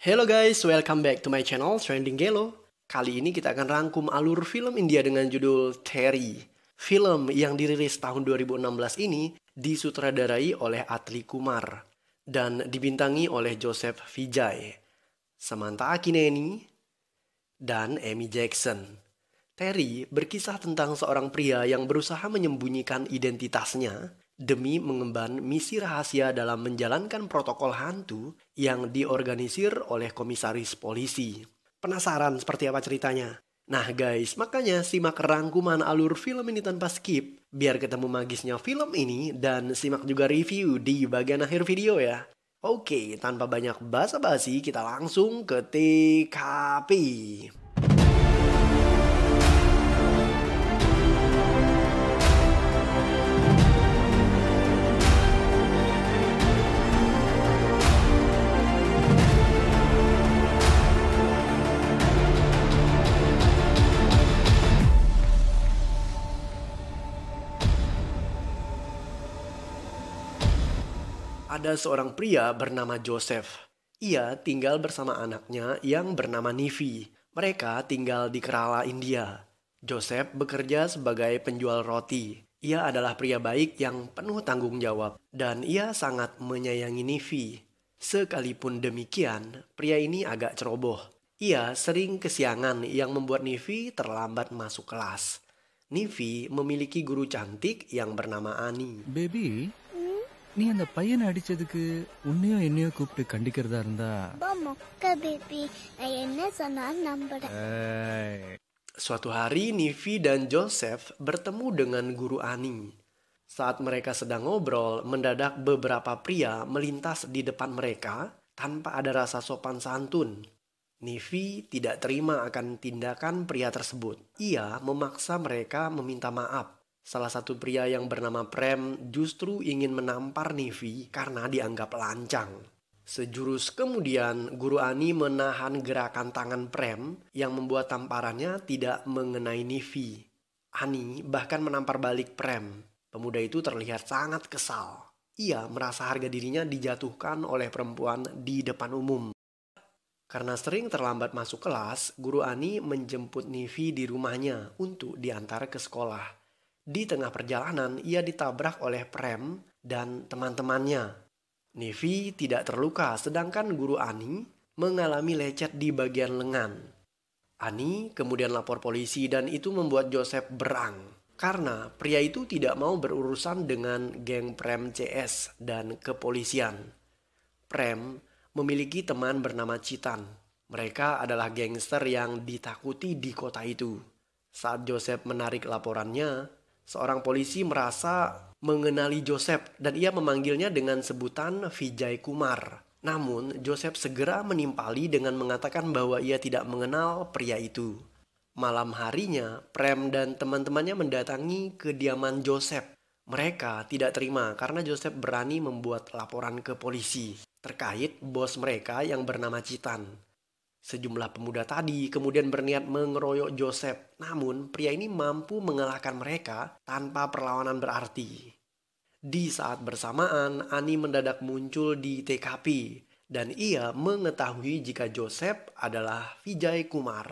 Hello guys, welcome back to my channel Trending Gelo. Kali ini kita akan rangkum alur film India dengan judul Terry. Film yang dirilis tahun 2016 ini disutradarai oleh Atli Kumar dan dibintangi oleh Joseph Vijay, Samantha Akineni, dan Amy Jackson. Terry berkisah tentang seorang pria yang berusaha menyembunyikan identitasnya demi mengemban misi rahasia dalam menjalankan protokol hantu yang diorganisir oleh komisaris polisi. Penasaran seperti apa ceritanya? Nah guys, makanya simak rangkuman alur film ini tanpa skip, biar ketemu magisnya film ini dan simak juga review di bagian akhir video ya. Oke, tanpa banyak basa-basi kita langsung ke TKP. Ada seorang pria bernama Joseph. Ia tinggal bersama anaknya yang bernama Nivi. Mereka tinggal di Kerala, India. Joseph bekerja sebagai penjual roti. Ia adalah pria baik yang penuh tanggung jawab dan ia sangat menyayangi Nivi. Sekalipun demikian, pria ini agak ceroboh. Ia sering kesiangan yang membuat Nivi terlambat masuk kelas. Nivi memiliki guru cantik yang bernama Ani. Baby, நீ அந்த பையனை அடிச்சதுக்கு உன்னையோ என்னையோ கூப்பிட்டு கண்டிக்கிறதா இருந்தா பேபி நான் என்ன சொன்னாலும் நம்புறேன். Suatu hari Nivi dan Joseph bertemu dengan guru Ani. Saat mereka sedang ngobrol, mendadak beberapa pria melintas di depan mereka tanpa ada rasa sopan santun. Nivi tidak terima akan tindakan pria tersebut. Ia memaksa mereka meminta maaf. Salah satu pria yang bernama Prem justru ingin menampar Nivi karena dianggap lancang. Sejurus kemudian, Guru Ani menahan gerakan tangan Prem yang membuat tamparannya tidak mengenai Nivi. Ani bahkan menampar balik Prem. Pemuda itu terlihat sangat kesal. Ia merasa harga dirinya dijatuhkan oleh perempuan di depan umum. Karena sering terlambat masuk kelas, Guru Ani menjemput Nivi di rumahnya untuk diantar ke sekolah. Di tengah perjalanan, ia ditabrak oleh Prem dan teman-temannya. Nivi tidak terluka, sedangkan Guru Ani mengalami lecet di bagian lengan. Ani kemudian lapor polisi dan itu membuat Joseph berang. Karena pria itu tidak mau berurusan dengan geng Prem CS dan kepolisian. Prem memiliki teman bernama Citan. Mereka adalah gangster yang ditakuti di kota itu. Saat Joseph menarik laporannya, seorang polisi merasa mengenali Joseph dan ia memanggilnya dengan sebutan Vijay Kumar. Namun Joseph segera menimpali dengan mengatakan bahwa ia tidak mengenal pria itu. Malam harinya, Prem dan teman-temannya mendatangi kediaman Joseph. Mereka tidak terima karena Joseph berani membuat laporan ke polisi terkait bos mereka yang bernama Citan. Sejumlah pemuda tadi kemudian berniat mengeroyok Joseph, namun pria ini mampu mengalahkan mereka tanpa perlawanan berarti. Di saat bersamaan, Ani mendadak muncul di TKP dan ia mengetahui jika Joseph adalah Vijay Kumar.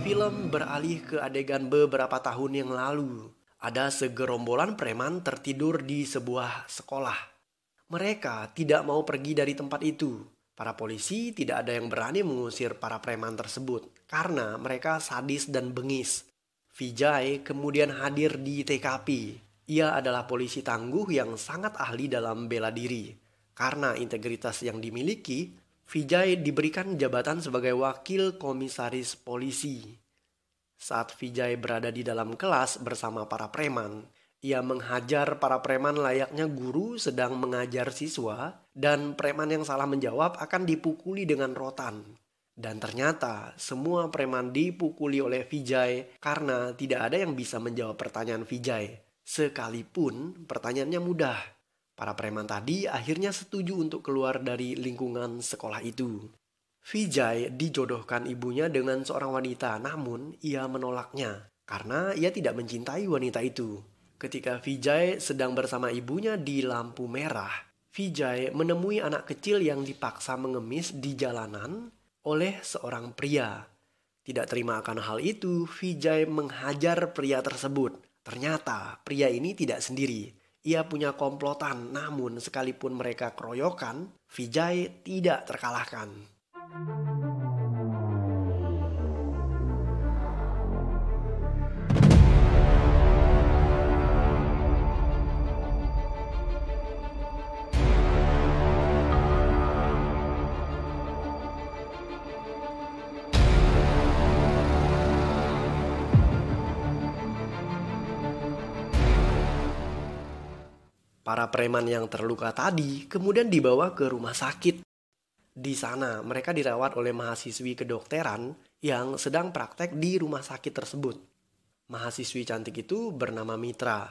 Film beralih ke adegan beberapa tahun yang lalu. Ada segerombolan preman tertidur di sebuah sekolah. Mereka tidak mau pergi dari tempat itu. Para polisi tidak ada yang berani mengusir para preman tersebut karena mereka sadis dan bengis. Vijay kemudian hadir di TKP. Ia adalah polisi tangguh yang sangat ahli dalam bela diri. Karena integritas yang dimiliki, Vijay diberikan jabatan sebagai wakil komisaris polisi. Saat Vijay berada di dalam kelas bersama para preman, ia menghajar para preman layaknya guru sedang mengajar siswa dan preman yang salah menjawab akan dipukuli dengan rotan. Dan ternyata semua preman dipukuli oleh Vijay karena tidak ada yang bisa menjawab pertanyaan Vijay. Sekalipun pertanyaannya mudah. Para preman tadi akhirnya setuju untuk keluar dari lingkungan sekolah itu. Vijay dijodohkan ibunya dengan seorang wanita, namun ia menolaknya karena ia tidak mencintai wanita itu. Ketika Vijay sedang bersama ibunya di lampu merah, Vijay menemui anak kecil yang dipaksa mengemis di jalanan oleh seorang pria. Tidak terima akan hal itu, Vijay menghajar pria tersebut. Ternyata pria ini tidak sendiri. Ia punya komplotan, namun sekalipun mereka keroyokan, Vijay tidak terkalahkan. Para preman yang terluka tadi kemudian dibawa ke rumah sakit. Di sana mereka dirawat oleh mahasiswi kedokteran yang sedang praktek di rumah sakit tersebut. Mahasiswi cantik itu bernama Mitra.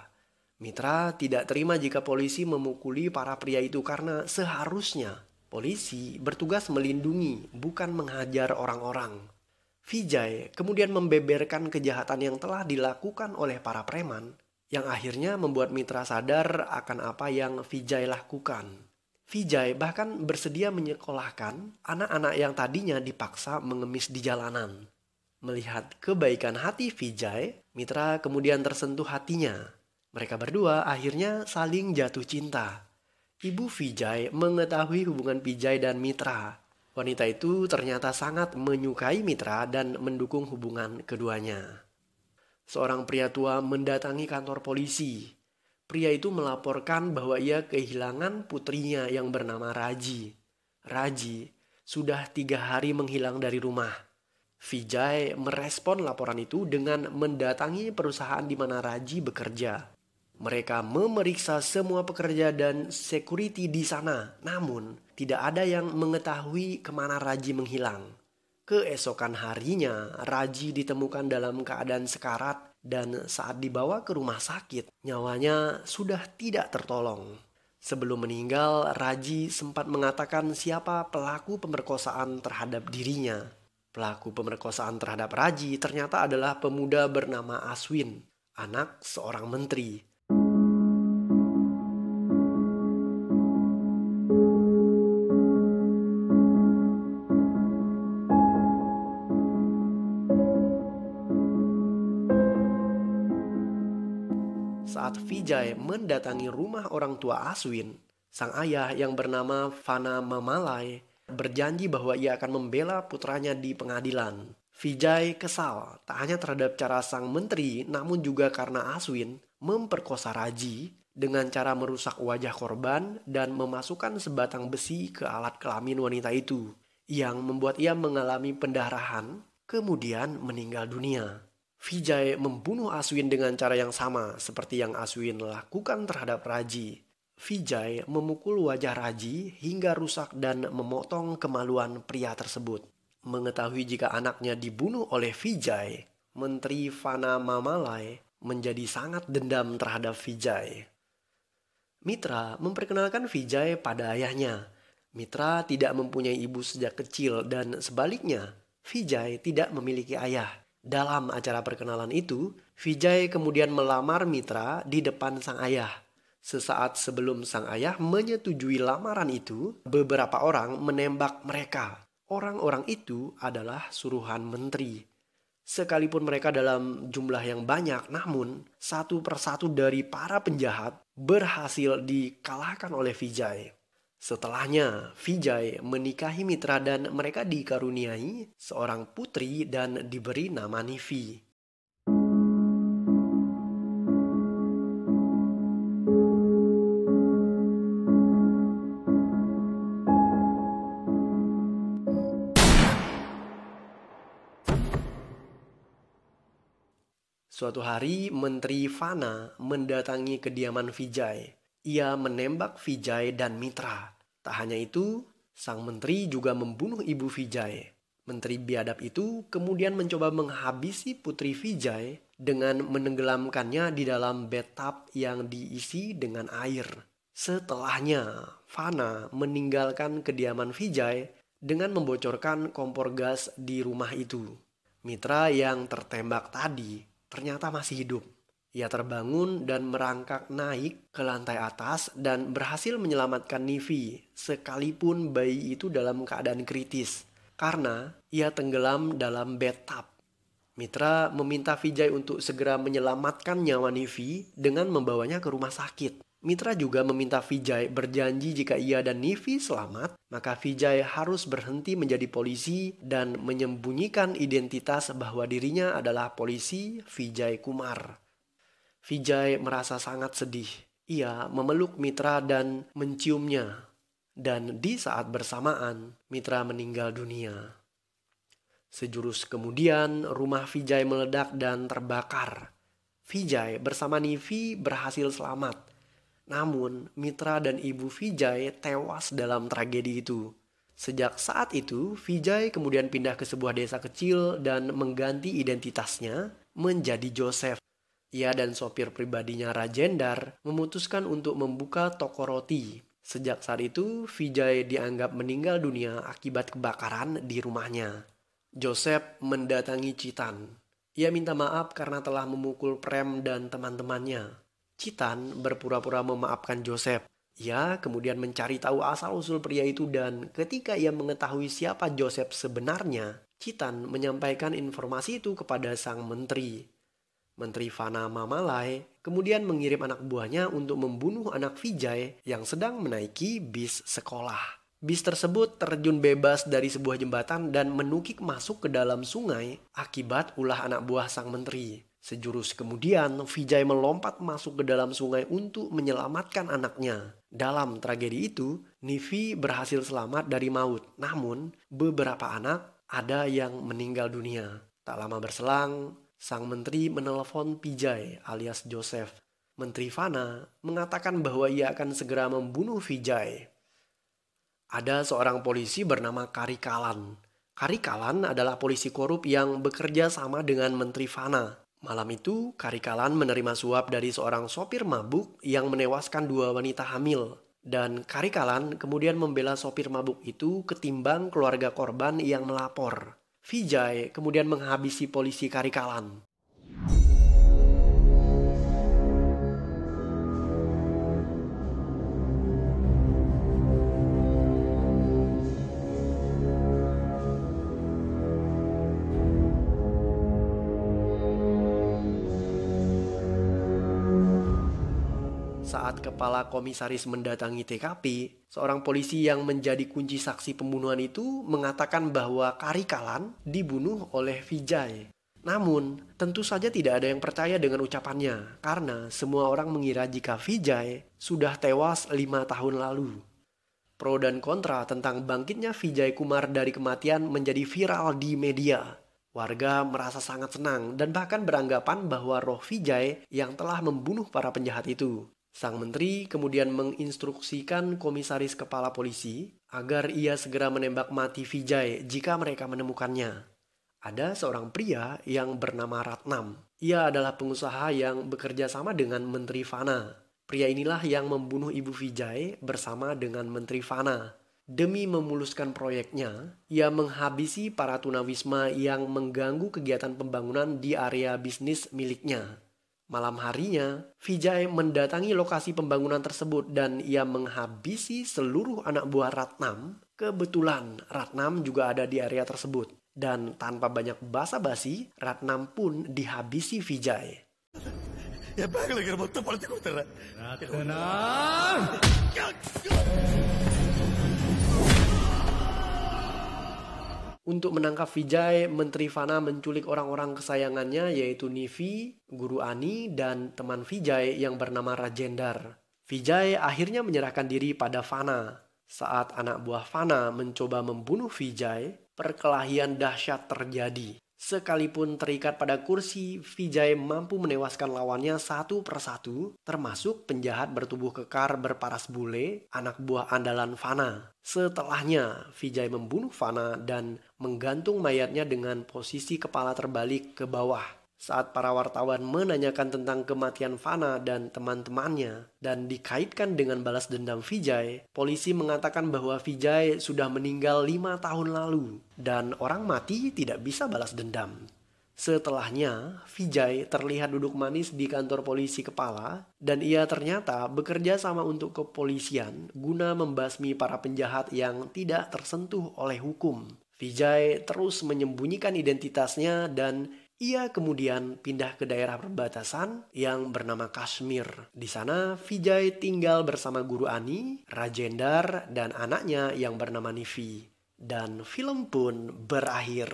Mitra tidak terima jika polisi memukuli para pria itu karena seharusnya polisi bertugas melindungi, bukan menghajar orang-orang. Vijay kemudian membeberkan kejahatan yang telah dilakukan oleh para preman, yang akhirnya membuat Mitra sadar akan apa yang Vijay lakukan. Vijay bahkan bersedia menyekolahkan anak-anak yang tadinya dipaksa mengemis di jalanan. Melihat kebaikan hati Vijay, Mitra kemudian tersentuh hatinya. Mereka berdua akhirnya saling jatuh cinta. Ibu Vijay mengetahui hubungan Vijay dan Mitra. Wanita itu ternyata sangat menyukai Mitra dan mendukung hubungan keduanya. Seorang pria tua mendatangi kantor polisi. Pria itu melaporkan bahwa ia kehilangan putrinya yang bernama Raji. Raji sudah 3 hari menghilang dari rumah. Vijay merespon laporan itu dengan mendatangi perusahaan di mana Raji bekerja. Mereka memeriksa semua pekerja dan security di sana, namun tidak ada yang mengetahui kemana Raji menghilang. Keesokan harinya, Raji ditemukan dalam keadaan sekarat dan saat dibawa ke rumah sakit, nyawanya sudah tidak tertolong. Sebelum meninggal, Raji sempat mengatakan siapa pelaku pemerkosaan terhadap dirinya. Pelaku pemerkosaan terhadap Raji ternyata adalah pemuda bernama Aswin, anak seorang menteri. Saat Vijay mendatangi rumah orang tua Aswin, sang ayah yang bernama Fana Mamalai berjanji bahwa ia akan membela putranya di pengadilan. Vijay kesal tak hanya terhadap cara sang menteri, namun juga karena Aswin memperkosa Raji dengan cara merusak wajah korban dan memasukkan sebatang besi ke alat kelamin wanita itu, yang membuat ia mengalami pendarahan, kemudian meninggal dunia. Vijay membunuh Aswin dengan cara yang sama seperti yang Aswin lakukan terhadap Raji. Vijay memukul wajah Raji hingga rusak dan memotong kemaluan pria tersebut. Mengetahui jika anaknya dibunuh oleh Vijay, Menteri Fana Mamalai menjadi sangat dendam terhadap Vijay. Mitra memperkenalkan Vijay pada ayahnya. Mitra tidak mempunyai ibu sejak kecil dan sebaliknya, Vijay tidak memiliki ayah. Dalam acara perkenalan itu, Vijay kemudian melamar Mitra di depan sang ayah. Sesaat sebelum sang ayah menyetujui lamaran itu, beberapa orang menembak mereka. Orang-orang itu adalah suruhan menteri. Sekalipun mereka dalam jumlah yang banyak, namun satu persatu dari para penjahat berhasil dikalahkan oleh Vijay. Setelahnya, Vijay menikahi Mitra dan mereka dikaruniai seorang putri dan diberi nama Nivi. Suatu hari, Menteri Fana mendatangi kediaman Vijay. Ia menembak Vijay dan Mitra. Tak hanya itu, sang menteri juga membunuh ibu Vijay. Menteri biadab itu kemudian mencoba menghabisi putri Vijay dengan menenggelamkannya di dalam bathtub yang diisi dengan air. Setelahnya, Fana meninggalkan kediaman Vijay dengan membocorkan kompor gas di rumah itu. Mitra yang tertembak tadi ternyata masih hidup. Ia terbangun dan merangkak naik ke lantai atas dan berhasil menyelamatkan Nivi sekalipun bayi itu dalam keadaan kritis karena ia tenggelam dalam bathtub. Mitra meminta Vijay untuk segera menyelamatkan nyawa Nivi dengan membawanya ke rumah sakit. Mitra juga meminta Vijay berjanji jika ia dan Nivi selamat, maka Vijay harus berhenti menjadi polisi dan menyembunyikan identitas bahwa dirinya adalah polisi Vijay Kumar. Vijay merasa sangat sedih. Ia memeluk Mitra dan menciumnya. Dan di saat bersamaan, Mitra meninggal dunia. Sejurus kemudian, rumah Vijay meledak dan terbakar. Vijay bersama Nivi berhasil selamat. Namun, Mitra dan ibu Vijay tewas dalam tragedi itu. Sejak saat itu, Vijay kemudian pindah ke sebuah desa kecil dan mengganti identitasnya menjadi Joseph. Ia dan sopir pribadinya Rajendar memutuskan untuk membuka toko roti. Sejak saat itu, Vijay dianggap meninggal dunia akibat kebakaran di rumahnya. Joseph mendatangi Citan. Ia minta maaf karena telah memukul Prem dan teman-temannya. Citan berpura-pura memaafkan Joseph. Ia kemudian mencari tahu asal-usul pria itu dan ketika ia mengetahui siapa Joseph sebenarnya, Citan menyampaikan informasi itu kepada sang menteri. Menteri Fana Mamalai kemudian mengirim anak buahnya untuk membunuh anak Vijay yang sedang menaiki bis sekolah. Bis tersebut terjun bebas dari sebuah jembatan dan menukik masuk ke dalam sungai akibat ulah anak buah sang menteri. Sejurus kemudian, Vijay melompat masuk ke dalam sungai untuk menyelamatkan anaknya. Dalam tragedi itu, Nivi berhasil selamat dari maut. Namun, beberapa anak ada yang meninggal dunia. Tak lama berselang, sang menteri menelpon Vijay alias Joseph. Menteri Fana mengatakan bahwa ia akan segera membunuh Vijay. Ada seorang polisi bernama Karikalan. Karikalan adalah polisi korup yang bekerja sama dengan Menteri Fana. Malam itu, Karikalan menerima suap dari seorang sopir mabuk yang menewaskan 2 wanita hamil. Dan Karikalan kemudian membela sopir mabuk itu ketimbang keluarga korban yang melapor. Vijay kemudian menghabisi polisi Karikalan. Saat kepala komisaris mendatangi TKP, seorang polisi yang menjadi kunci saksi pembunuhan itu mengatakan bahwa Karikalan dibunuh oleh Vijay. Namun, tentu saja tidak ada yang percaya dengan ucapannya karena semua orang mengira jika Vijay sudah tewas 5 tahun lalu. Pro dan kontra tentang bangkitnya Vijay Kumar dari kematian menjadi viral di media. Warga merasa sangat senang dan bahkan beranggapan bahwa roh Vijay yang telah membunuh para penjahat itu. Sang menteri kemudian menginstruksikan komisaris kepala polisi agar ia segera menembak mati Vijay jika mereka menemukannya. Ada seorang pria yang bernama Ratnam. Ia adalah pengusaha yang bekerja sama dengan Menteri Fana. Pria inilah yang membunuh ibu Vijay bersama dengan Menteri Fana. Demi memuluskan proyeknya, ia menghabisi para tunawisma yang mengganggu kegiatan pembangunan di area bisnis miliknya. Malam harinya, Vijay mendatangi lokasi pembangunan tersebut dan ia menghabisi seluruh anak buah Ratnam. Kebetulan Ratnam juga ada di area tersebut. Dan tanpa banyak basa-basi, Ratnam pun dihabisi Vijay. Untuk menangkap Vijay, Menteri Fana menculik orang-orang kesayangannya yaitu Nivi, Guru Ani, dan teman Vijay yang bernama Rajendar. Vijay akhirnya menyerahkan diri pada Fana. Saat anak buah Fana mencoba membunuh Vijay, perkelahian dahsyat terjadi. Sekalipun terikat pada kursi, Vijay mampu menewaskan lawannya satu persatu, termasuk penjahat bertubuh kekar berparas bule, anak buah andalan Fana. Setelahnya, Vijay membunuh Fana dan menggantung mayatnya dengan posisi kepala terbalik ke bawah. Saat para wartawan menanyakan tentang kematian Fana dan teman-temannya dan dikaitkan dengan balas dendam Vijay, polisi mengatakan bahwa Vijay sudah meninggal 5 tahun lalu dan orang mati tidak bisa balas dendam. Setelahnya, Vijay terlihat duduk manis di kantor polisi kepala dan ia ternyata bekerja sama untuk kepolisian guna membasmi para penjahat yang tidak tersentuh oleh hukum. Vijay terus menyembunyikan identitasnya dan ia kemudian pindah ke daerah perbatasan yang bernama Kashmir. Di sana, Vijay tinggal bersama guru Ani, Rajendar, dan anaknya yang bernama Nivi. Dan film pun berakhir.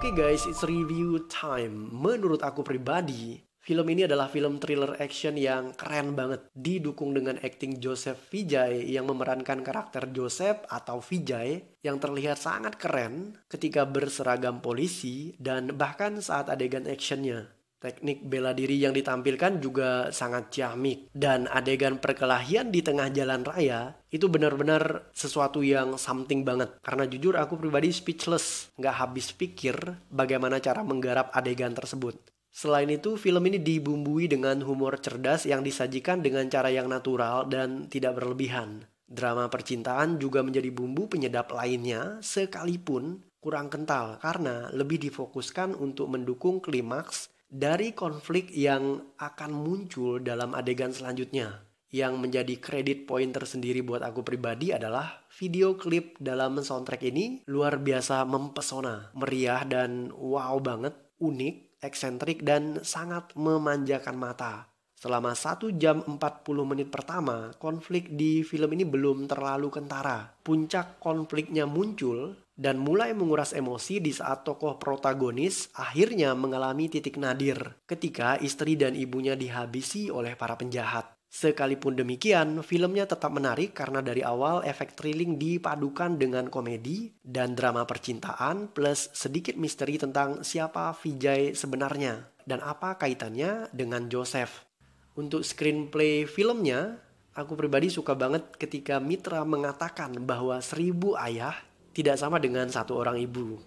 Oke guys, it's review time. Menurut aku pribadi, film ini adalah film thriller action yang keren banget. Didukung dengan akting Joseph Vijay yang memerankan karakter Joseph atau Vijay yang terlihat sangat keren ketika berseragam polisi dan bahkan saat adegan actionnya. Teknik bela diri yang ditampilkan juga sangat ciamik. Dan adegan perkelahian di tengah jalan raya itu benar-benar sesuatu yang something banget. Karena jujur aku pribadi speechless. Nggak habis pikir bagaimana cara menggarap adegan tersebut. Selain itu, film ini dibumbui dengan humor cerdas yang disajikan dengan cara yang natural dan tidak berlebihan. Drama percintaan juga menjadi bumbu penyedap lainnya sekalipun kurang kental karena lebih difokuskan untuk mendukung klimaks dari konflik yang akan muncul dalam adegan selanjutnya. Yang menjadi kredit poin tersendiri buat aku pribadi adalah video klip dalam soundtrack ini luar biasa mempesona, meriah dan wow banget, unik, eksentrik dan sangat memanjakan mata. Selama 1 jam 40 menit pertama, konflik di film ini belum terlalu kentara. Puncak konfliknya muncul dan mulai menguras emosi di saat tokoh protagonis akhirnya mengalami titik nadir ketika istri dan ibunya dihabisi oleh para penjahat. Sekalipun demikian, filmnya tetap menarik karena dari awal efek thrilling dipadukan dengan komedi dan drama percintaan plus sedikit misteri tentang siapa Vijay sebenarnya dan apa kaitannya dengan Joseph. Untuk screenplay filmnya, aku pribadi suka banget ketika Mitra mengatakan bahwa 1000 ayah tidak sama dengan 1 orang ibu.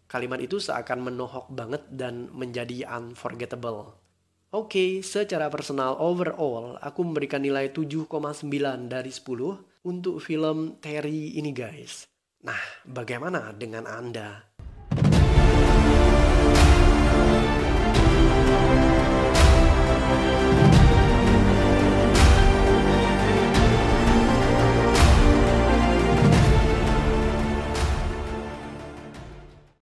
Kalimat itu seakan menohok banget dan menjadi unforgettable. Oke, secara personal overall, aku memberikan nilai 7,9 dari 10 untuk film Terry ini guys. Nah, bagaimana dengan Anda?